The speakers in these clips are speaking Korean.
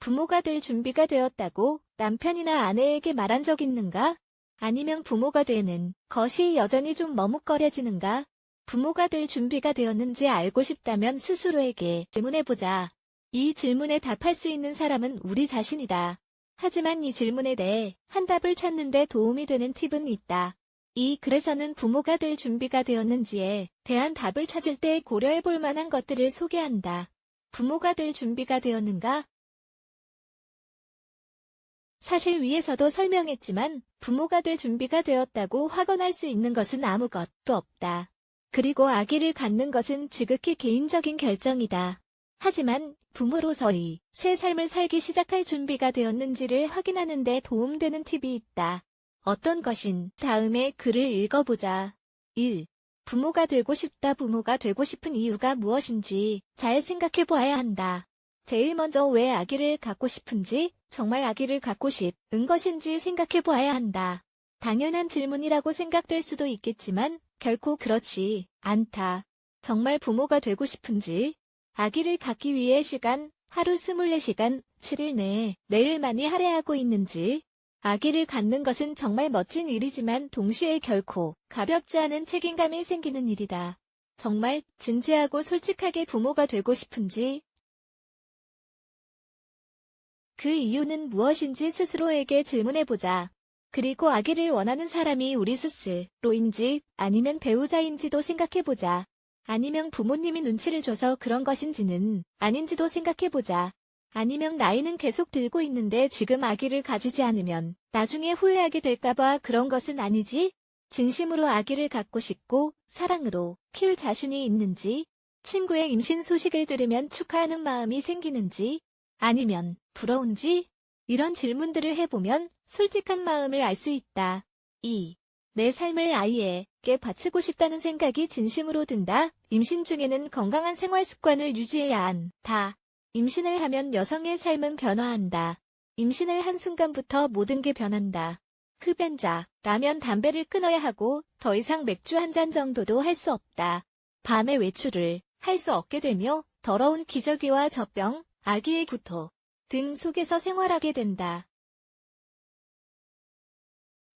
부모가 될 준비가 되었다고 남편이나 아내에게 말한 적 있는가? 아니면 부모가 되는 것이 여전히 좀 머뭇거려지는가? 부모가 될 준비가 되었는지 알고 싶다면 스스로에게 질문해보자. 이 질문에 답할 수 있는 사람은 우리 자신이다. 하지만 이 질문에 대해 한 답을 찾는 데 도움이 되는 팁은 있다. 이 글에서는 부모가 될 준비가 되었는지에 대한 답을 찾을 때 고려해볼 만한 것들을 소개한다. 부모가 될 준비가 되었는가? 사실 위에서도 설명했지만 부모가 될 준비가 되었다고 확언할 수 있는 것은 아무것도 없다. 그리고 아기를 갖는 것은 지극히 개인적인 결정이다. 하지만 부모로서의 새 삶을 살기 시작할 준비가 되었는지를 확인하는 데 도움되는 팁이 있다. 어떤 것인? 다음에 글을 읽어보자. 1. 부모가 되고 싶다. 부모가 되고 싶은 이유가 무엇인지 잘 생각해 보아야 한다. 제일 먼저 왜 아기를 갖고 싶은지, 정말 아기를 갖고 싶은 것인지 생각해 보아야 한다. 당연한 질문이라고 생각될 수도 있겠지만 결코 그렇지 않다. 정말 부모가 되고 싶은지, 아기를 갖기 위해 시간, 하루 24시간, 7일 내에 내일 많이 할애하고 있는지, 아기를 갖는 것은 정말 멋진 일이지만 동시에 결코 가볍지 않은 책임감이 생기는 일이다. 정말 진지하고 솔직하게 부모가 되고 싶은지, 그 이유는 무엇인지 스스로에게 질문해보자. 그리고 아기를 원하는 사람이 우리 스스로인지 아니면 배우자인지도 생각해보자. 아니면 부모님이 눈치를 줘서 그런 것인지는 아닌지도 생각해보자. 아니면 나이는 계속 들고 있는데 지금 아기를 가지지 않으면 나중에 후회하게 될까봐 그런 것은 아니지? 진심으로 아기를 갖고 싶고 사랑으로 키울 자신이 있는지, 친구의 임신 소식을 들으면 축하하는 마음이 생기는지, 아니면 부러운지? 이런 질문들을 해보면 솔직한 마음을 알 수 있다. 2. 내 삶을 아이에게 바치고 싶다는 생각이 진심으로 든다. 임신 중에는 건강한 생활 습관을 유지해야 한다. 임신을 하면 여성의 삶은 변화한다. 임신을 한 순간부터 모든 게 변한다. 흡연자, 라면, 담배를 끊어야 하고 더 이상 맥주 한 잔 정도도 할 수 없다. 밤에 외출을 할 수 없게 되며 더러운 기저귀와 젖병, 아기의 구토 등 속에서 생활하게 된다.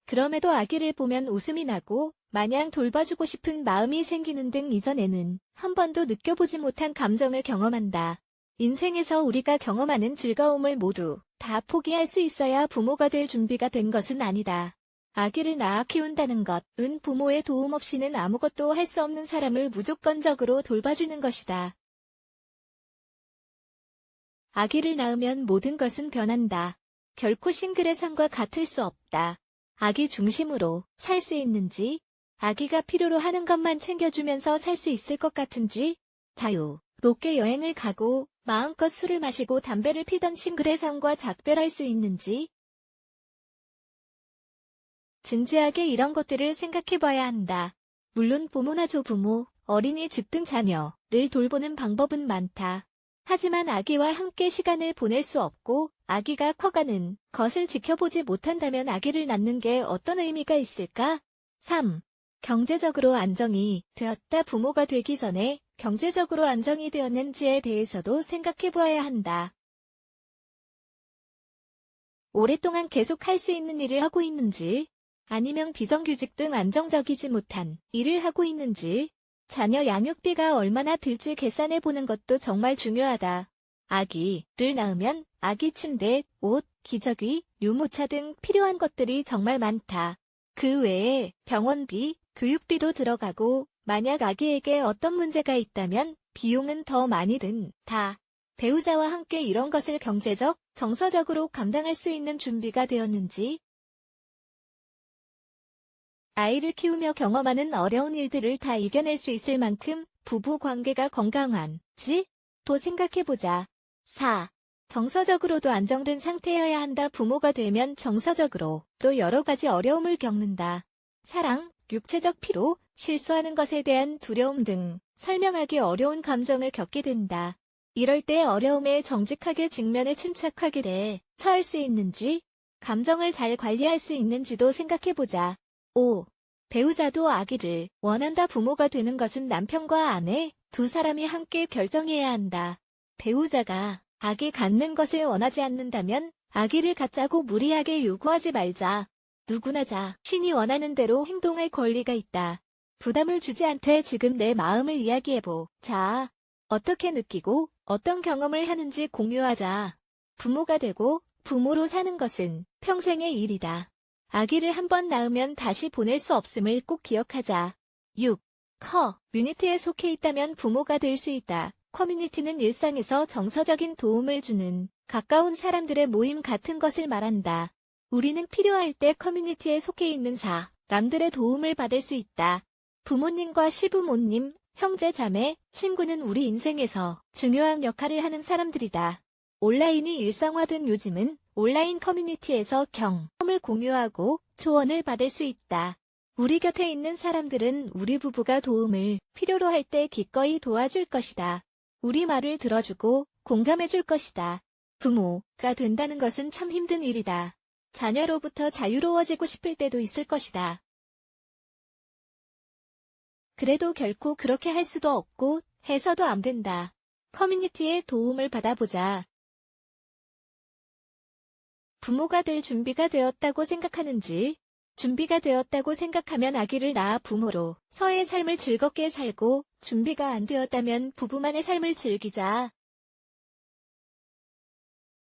그럼에도 아기를 보면 웃음이 나고 마냥 돌봐주고 싶은 마음이 생기는 등 이전에는 한 번도 느껴보지 못한 감정을 경험한다. 인생에서 우리가 경험하는 즐거움을 모두 다 포기할 수 있어야 부모가 될 준비가 된 것은 아니다. 아기를 낳아 키운다는 것은 부모의 도움 없이는 아무것도 할 수 없는 사람을 무조건적으로 돌봐주는 것이다. 아기를 낳으면 모든 것은 변한다. 결코 싱글의 삶과 같을 수 없다. 아기 중심으로 살 수 있는지, 아기가 필요로 하는 것만 챙겨주면서 살 수 있을 것 같은지, 자유롭게 여행을 가고 마음껏 술을 마시고 담배를 피던 싱글의 삶과 작별할 수 있는지, 진지하게 이런 것들을 생각해봐야 한다. 물론 부모나 조부모, 어린이집 등 자녀를 돌보는 방법은 많다. 하지만 아기와 함께 시간을 보낼 수 없고 아기가 커가는 것을 지켜보지 못한다면 아기를 낳는 게 어떤 의미가 있을까? 3. 경제적으로 안정이 되었다. 부모가 되기 전에 경제적으로 안정이 되었는지에 대해서도 생각해보아야 한다. 오랫동안 계속 할 수 있는 일을 하고 있는지, 아니면 비정규직 등 안정적이지 못한 일을 하고 있는지, 자녀 양육비가 얼마나 들지 계산해보는 것도 정말 중요하다. 아기를 낳으면 아기 침대, 옷, 기저귀, 유모차 등 필요한 것들이 정말 많다. 그 외에 병원비, 교육비도 들어가고 만약 아기에게 어떤 문제가 있다면 비용은 더 많이 든다. 배우자와 함께 이런 것을 경제적, 정서적으로 감당할 수 있는 준비가 되었는지, 아이를 키우며 경험하는 어려운 일들을 다 이겨낼 수 있을 만큼 부부 관계가 건강한지 또 생각해보자. 4. 정서적으로도 안정된 상태여야 한다. 부모가 되면 정서적으로 또 여러 가지 어려움을 겪는다. 사랑, 육체적 피로, 실수하는 것에 대한 두려움 등 설명하기 어려운 감정을 겪게 된다. 이럴 때 어려움에 정직하게 직면해 침착하게 대처할 수 있는지, 감정을 잘 관리할 수 있는지도 생각해보자. 5. 배우자도 아기를 원한다. 부모가 되는 것은 남편과 아내, 두 사람이 함께 결정해야 한다. 배우자가 아기 갖는 것을 원하지 않는다면 아기를 갖자고 무리하게 요구하지 말자. 누구나 자신이 원하는 대로 행동할 권리가 있다. 부담을 주지 않되 지금 내 마음을 이야기해보자. 어떻게 느끼고 어떤 경험을 하는지 공유하자. 부모가 되고 부모로 사는 것은 평생의 일이다. 아기를 한번 낳으면 다시 보낼 수 없음을 꼭 기억하자. 6. 커뮤니티에 속해 있다면 부모가 될 수 있다. 커뮤니티는 일상에서 정서적인 도움을 주는 가까운 사람들의 모임 같은 것을 말한다. 우리는 필요할 때 커뮤니티에 속해 있는 사람들의 도움을 받을 수 있다. 부모님과 시부모님, 형제, 자매, 친구는 우리 인생에서 중요한 역할을 하는 사람들이다. 온라인이 일상화된 요즘은 온라인 커뮤니티에서 경험을 공유하고 조언을 받을 수 있다. 우리 곁에 있는 사람들은 우리 부부가 도움을 필요로 할 때 기꺼이 도와줄 것이다. 우리 말을 들어주고 공감해줄 것이다. 부모가 된다는 것은 참 힘든 일이다. 자녀로부터 자유로워지고 싶을 때도 있을 것이다. 그래도 결코 그렇게 할 수도 없고 해서도 안 된다. 커뮤니티의 도움을 받아보자. 부모가 될 준비가 되었다고 생각하는지, 준비가 되었다고 생각하면 아기를 낳아 부모로서의 삶을 즐겁게 살고, 준비가 안 되었다면 부부만의 삶을 즐기자.